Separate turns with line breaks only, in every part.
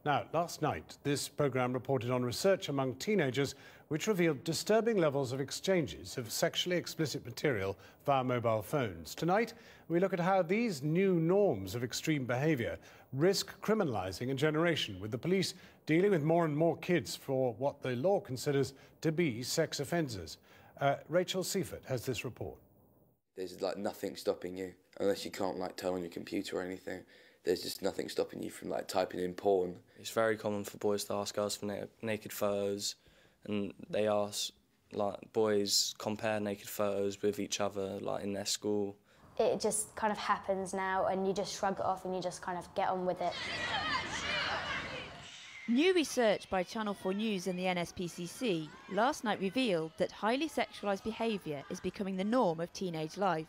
Now, last night, this programme reported on research among teenagers which revealed disturbing levels of exchanges of sexually explicit material via mobile phones. Tonight, we look at how these new norms of extreme behaviour risk criminalising a generation, with the police dealing with more and more kids for what the law considers to be sex offences. Rachel Seifert has this report.
There's like nothing stopping you, unless you can't like turn on your computer or anything. There's just nothing stopping you from like typing in porn.
It's very common for boys to ask girls for naked photos, and they ask, like, boys compare naked photos with each other, like in their school.
It just kind of happens now, and you just shrug it off and you just kind of get on with it.
New research by Channel 4 News and the NSPCC last night revealed that highly sexualised behaviour is becoming the norm of teenage life.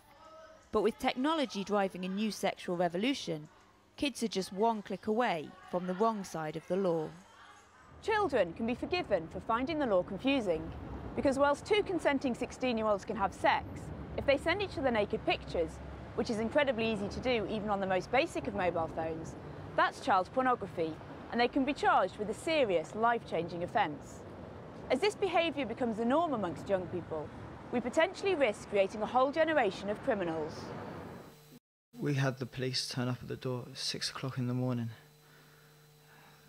But with technology driving a new sexual revolution, kids are just one click away from the wrong side of the law.
Children can be forgiven for finding the law confusing, because whilst two consenting 16-year-olds can have sex, if they send each other naked pictures, which is incredibly easy to do even on the most basic of mobile phones, that's child pornography, and they can be charged with a serious, life-changing offence. As this behaviour becomes the norm amongst young people, we potentially risk creating a whole generation of criminals.
We had the police turn up at the door at 6 o'clock in the morning.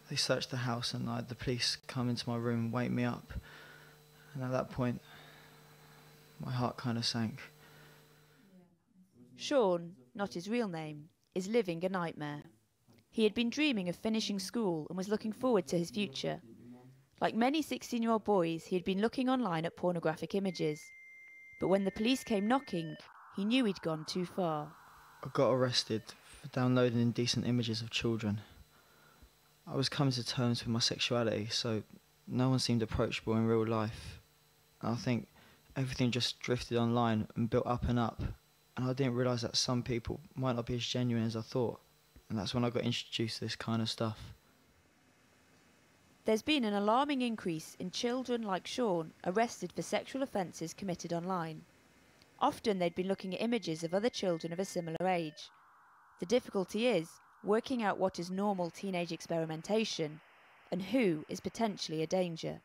They searched the house and I had the police come into my room and wake me up. And at that point, my heart kind of sank.
Sean, not his real name, is living a nightmare. He had been dreaming of finishing school and was looking forward to his future. Like many 16-year-old boys, he had been looking online at pornographic images. But when the police came knocking, he knew he'd gone too far.
I got arrested for downloading indecent images of children. I was coming to terms with my sexuality, so no one seemed approachable in real life. And I think everything just drifted online and built up, and I didn't realise that some people might not be as genuine as I thought. And that's when I got introduced to this kind of stuff.
There's been an alarming increase in children like Sean arrested for sexual offences committed online. Often they'd been looking at images of other children of a similar age. The difficulty is working out what is normal teenage experimentation and who is potentially a danger.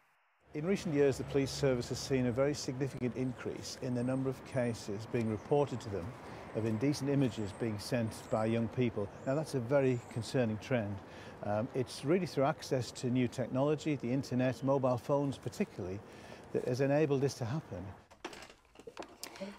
In recent years, the police service has seen a very significant increase in the number of cases being reported to them of indecent images being sent by young people. Now, that's a very concerning trend. It's really through access to new technology, the internet, mobile phones particularly, that has enabled this to happen.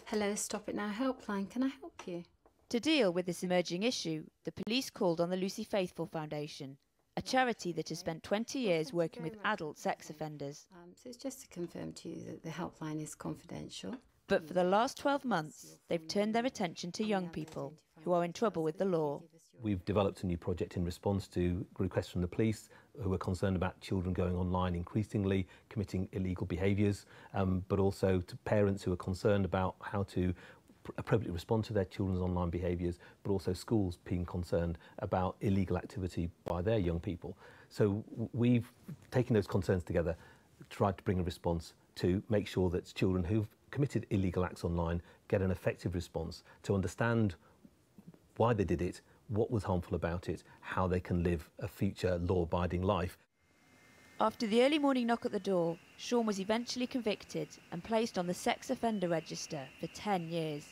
Hello, Stop It Now helpline. Can I help you?
To deal with this emerging issue, the police called on the Lucy Faithfull Foundation, a charity that has spent 20 years working with adult sex offenders.
So it's just to confirm to you that the helpline is confidential.
But for the last 12 months, they've turned their attention to young people who are in trouble with the law.
We've developed a new project in response to requests from the police who are concerned about children going online increasingly, committing illegal behaviours, but also to parents who are concerned about how to appropriately respond to their children's online behaviours, but also schools being concerned about illegal activity by their young people. So we've taken those concerns together, tried to bring a response to make sure that children who've committed illegal acts online get an effective response, to understand why they did it, what was harmful about it, how they can live a future law-abiding life.
After the early morning knock at the door, Sean was eventually convicted and placed on the sex offender register for 10 years.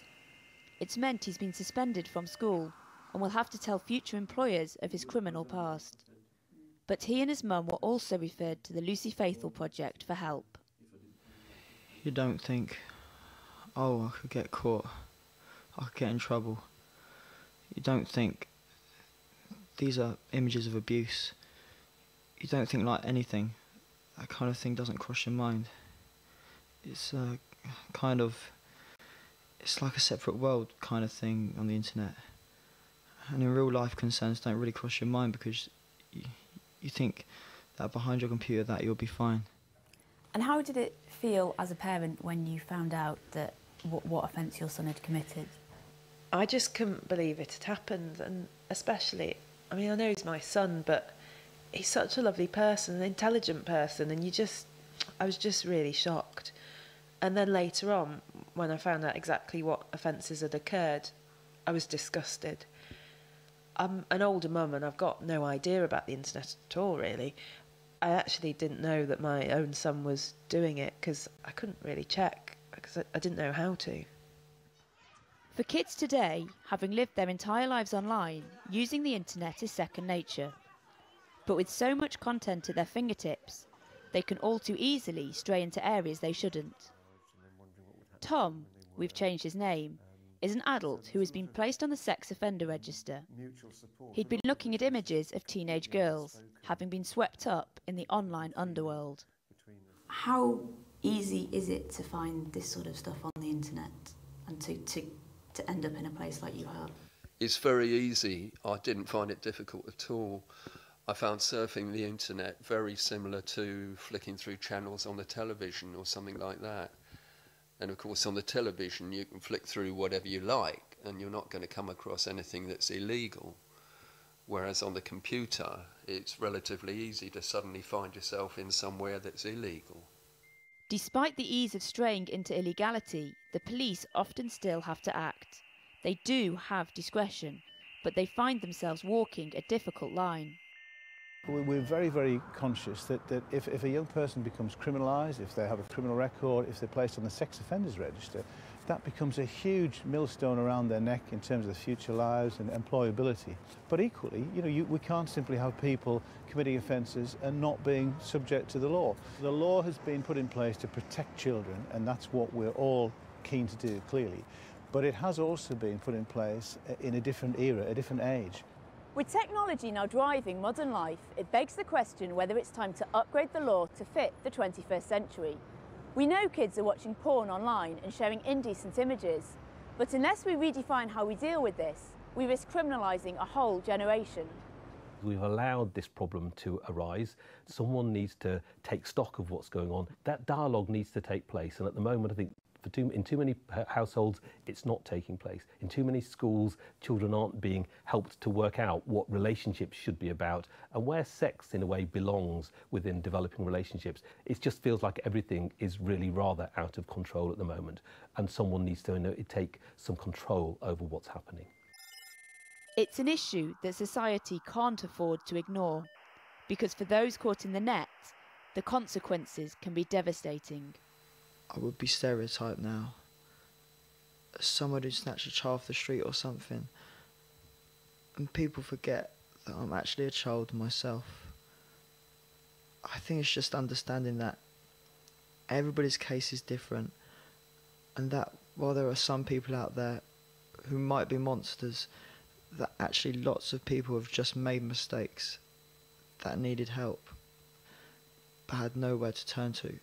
It's meant he's been suspended from school and will have to tell future employers of his criminal past. But he and his mum were also referred to the Lucy Faithfull Project for help.
You don't think, oh, I could get caught, I could get in trouble. You don't think these are images of abuse. You don't think like anything. That kind of thing doesn't cross your mind. It's it's like a separate world kind of thing on the internet. And in real life, concerns don't really cross your mind because you think that behind your computer that you'll be fine.
And how did it feel as a parent when you found out that what offence your son had committed?
I just couldn't believe it had happened, and especially, I mean, I know he's my son, but he's such a lovely person, an intelligent person, and I was just really shocked. And then later on, when I found out exactly what offences had occurred, I was disgusted. I'm an older mum and I've got no idea about the internet at all, really. I actually didn't know that my own son was doing it because I couldn't really check because I didn't know how to.
For kids today, having lived their entire lives online, using the internet is second nature. But with so much content at their fingertips, they can all too easily stray into areas they shouldn't. Tom, we've changed his name, is an adult who has been placed on the sex offender register. He'd been looking at images of teenage girls, having been swept up in the online underworld.
How easy is it to find this sort of stuff on the internet and to end up in a place like you have?
It's very easy. I didn't find it difficult at all. I found surfing the internet very similar to flicking through channels on the television or something like that. And of course on the television you can flick through whatever you like and you're not going to come across anything that's illegal. Whereas on the computer it's relatively easy to suddenly find yourself in somewhere that's illegal.
Despite the ease of straying into illegality, the police often still have to act. They do have discretion, but they find themselves walking a difficult line.
We're very, very conscious that if a young person becomes criminalised, if they have a criminal record, if they're placed on the sex offenders register, that becomes a huge millstone around their neck in terms of their future lives and employability. But equally, we can't simply have people committing offences and not being subject to the law. The law has been put in place to protect children, and that's what we're all keen to do, clearly. But it has also been put in place in a different era, a different age.
With technology now driving modern life, it begs the question whether it's time to upgrade the law to fit the 21st century. We know kids are watching porn online and sharing indecent images, but unless we redefine how we deal with this, we risk criminalising a whole generation.
We've allowed this problem to arise. Someone needs to take stock of what's going on. That dialogue needs to take place, and at the moment I think in too many households it's not taking place. In too many schools children aren't being helped to work out what relationships should be about and where sex in a way belongs within developing relationships. It just feels like everything is really rather out of control at the moment, and someone needs to take some control over what's happening.
It's an issue that society can't afford to ignore, because for those caught in the net, the consequences can be devastating.
I would be stereotyped now as someone who snatched a child off the street or something, and people forget that I'm actually a child myself. I think it's just understanding that everybody's case is different, and that while there are some people out there who might be monsters, that actually lots of people have just made mistakes that needed help but had nowhere to turn to.